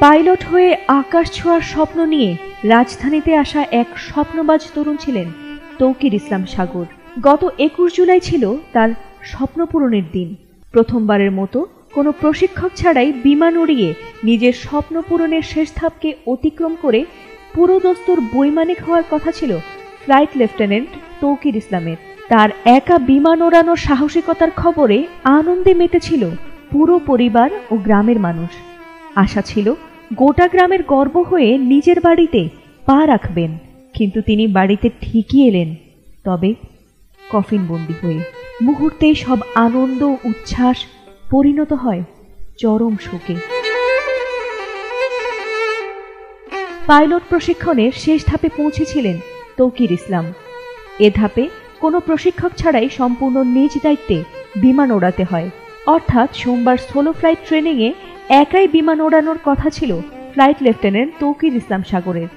Pilot হয়ে আকাশ ছোঁয়ার স্বপ্ন নিয়ে রাজধানীতে আসা এক স্বপ্নবাজ তরুণ ছিলেন তৌকির ইসলাম সাগর। গত 21 জুলাই ছিল তার স্বপ্ন পূরণের দিন। প্রথমবারের মতো কোনো প্রশিক্ষক ছাড়াই বিমান উড়িয়ে নিজের স্বপ্ন পূরণের শেষ ধাপকে অতিক্রম করে পুরোদস্তুর বৈমানিক হওয়ার কথা ছিল ফ্লাইট লেফটেন্যান্ট তৌকির ইসলামের। তার একা বিমান ওড়ানোর সাহসিকতার খবরে আনন্দে মেতেছিল পুরো পরিবার ও গ্রামের মানুষ। আশা ছিল গোটা গ্রামের গর্ব হয়ে নিজের বাড়িতে পা রাখবেন, কিন্তু তিনি বাড়িতে ঠিকই এলেন, তবে কফিনবন্দি হয়ে। মুহূর্তেই সব আনন্দ উচ্ছ্বাস পরিণত হয় চরম শোকে। পাইলট প্রশিক্ষণের শেষ ধাপে পৌঁছেছিলেন তৌকির ইসলাম। এ ধাপে কোনো প্রশিক্ষক ছাড়াই সম্পূর্ণ নিজ দায়িত্বে বিমান ওড়াতে হয়। অর্থাৎ সোমবার সোলো ফ্লাইট ট্রেনিংয়ে একাই বিমান ওড়ানোর কথা ছিল ফ্লাইট লেফটেন্যান্ট তৌকির ইসলাম সাগরের।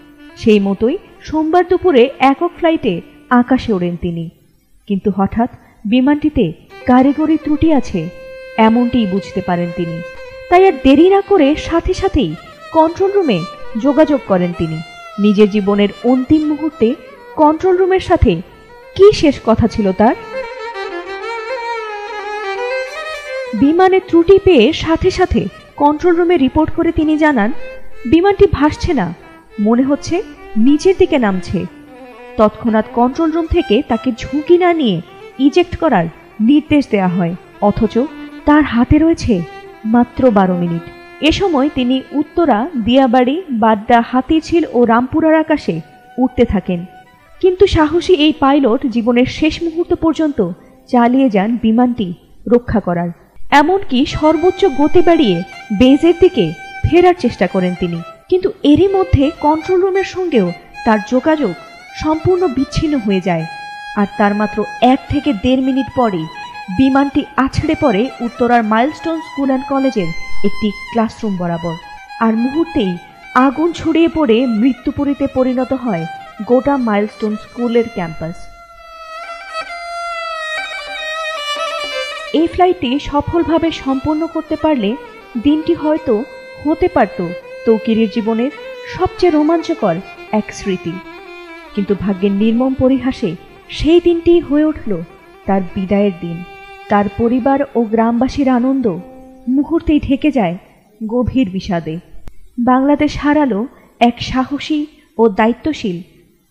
সেই মতোই সোমবার দুপুরে একক ফ্লাইটে আকাশে ওড়েন তিনি। কিন্তু হঠাৎ বিমানটিতে কারিগরি ত্রুটি আছে এমনটিই বুঝতে পারেন তিনি। তাই আর দেরি না করে সাথে সাথেই কন্ট্রোল রুমে যোগাযোগ করেন তিনি। নিজের জীবনের অন্তিম মুহূর্তে কন্ট্রোল রুমের সাথে কি শেষ কথা ছিল তার? বিমানে ত্রুটি পেয়ে সাথে সাথে কন্ট্রোল রুমে রিপোর্ট করে তিনি জানান, বিমানটি ভাসছে না, মনে হচ্ছে নিচের দিকে নামছে। তৎক্ষণাৎ কন্ট্রোল রুম থেকে তাকে ঝুঁকি না নিয়ে ইজেক্ট করার নির্দেশ দেয়া হয়। অথচ তার হাতে রয়েছে মাত্র 12 মিনিট। এ সময় তিনি উত্তরা, দিয়াবাড়ি, বাড্ডা, হাতিরঝিল ও রামপুরার আকাশে উঠতে থাকেন। কিন্তু সাহসী এই পাইলট জীবনের শেষ মুহূর্ত পর্যন্ত চালিয়ে যান বিমানটি রক্ষা করার। এমনকি সর্বোচ্চ গতি বাড়িয়ে বেজের দিকে ফেরার চেষ্টা করেন তিনি। কিন্তু এরই মধ্যে কন্ট্রোল রুমের সঙ্গেও তার যোগাযোগ সম্পূর্ণ বিচ্ছিন্ন হয়ে যায়। আর তার মাত্র 1 থেকে 1.5 মিনিট পরেই বিমানটি আছড়ে পড়ে উত্তরার মাইলস্টোন স্কুল অ্যান্ড কলেজের একটি ক্লাসরুম বরাবর। আর মুহূর্তেই আগুন ছড়িয়ে পড়ে মৃত্যুপুরীতে পরিণত হয় গোটা মাইলস্টোন স্কুলের ক্যাম্পাস। এই ফ্লাইটটি সফলভাবে সম্পন্ন করতে পারলে দিনটি হয়তো হতে পারত তৌকিরের জীবনের সবচেয়ে রোমাঞ্চকর এক স্মৃতি। কিন্তু ভাগ্যের নির্মম পরিহাসে সেই দিনটি হয়ে উঠল তার বিদায়ের দিন। তার পরিবার ও গ্রামবাসীর আনন্দ মুহূর্তেই ঢেকে যায় গভীর বিষাদে। বাংলাদেশ হারালো এক সাহসী ও দায়িত্বশীল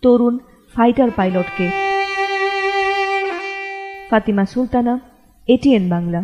তরুণ ফাইটার পাইলটকে। ফাতিমা সুলতানা, এটিএন বাংলা।